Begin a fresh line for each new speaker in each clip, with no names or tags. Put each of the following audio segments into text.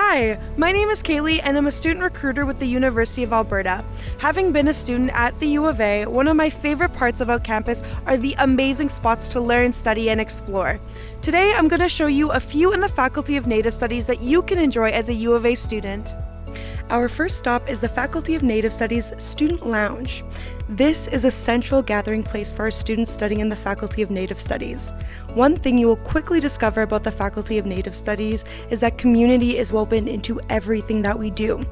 Hi, my name is Kaylee and I'm a student recruiter with the University of Alberta. Having been a student at the U of A, one of my favorite parts about campus are the amazing spots to learn, study, and explore. Today, I'm going to show you a few in the Faculty of Native Studies that you can enjoy as a U of A student. Our first stop is the Faculty of Native Studies Student Lounge. This is a central gathering place for our students studying in the Faculty of Native Studies. One thing you will quickly discover about the Faculty of Native Studies is that community is woven into everything that we do.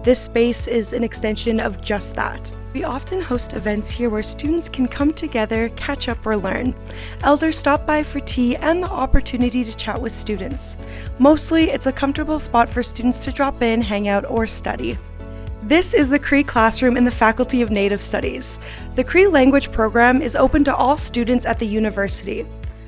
This space is an extension of just that. We often host events here where students can come together, catch up, or learn. Elders stop by for tea and the opportunity to chat with students. Mostly, it's a comfortable spot for students to drop in, hang out, or study. This is the Cree classroom in the Faculty of Native Studies. The Cree language program is open to all students at the university.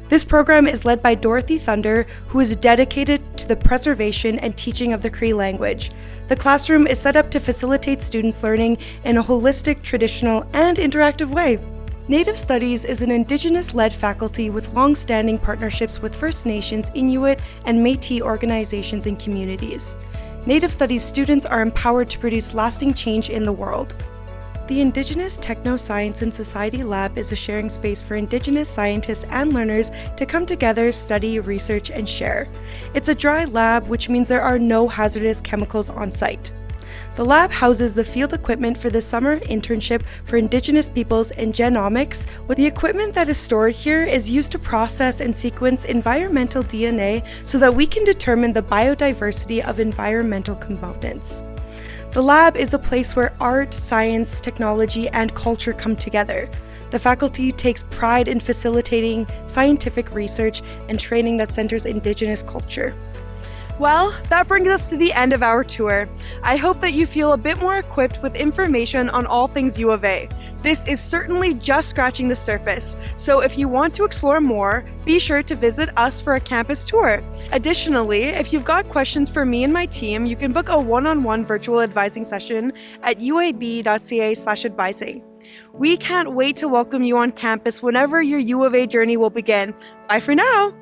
This program is led by Dorothy Thunder, who is dedicated to the preservation and teaching of the Cree language. The classroom is set up to facilitate students learning in a holistic, traditional, and interactive way. Native Studies is an Indigenous-led faculty with long-standing partnerships with First Nations, Inuit, and Métis organizations and communities. Native Studies students are empowered to produce lasting change in the world. The Indigenous Techno-Science and Society Lab is a sharing space for Indigenous scientists and learners to come together, study, research, and share. It's a dry lab, which means there are no hazardous chemicals on site. The lab houses the field equipment for the summer internship for Indigenous peoples in genomics. The equipment that is stored here is used to process and sequence environmental DNA so that we can determine the biodiversity of environmental components. The lab is a place where art, science, technology, and culture come together. The faculty takes pride in facilitating scientific research and training that centers Indigenous culture. Well, that brings us to the end of our tour. I hope that you feel a bit more equipped with information on all things U of A. This is certainly just scratching the surface, so if you want to explore more, be sure to visit us for a campus tour. Additionally, if you've got questions for me and my team, you can book a one-on-one virtual advising session at uab.ca/advising. We can't wait to welcome you on campus whenever your U of A journey will begin. Bye for now!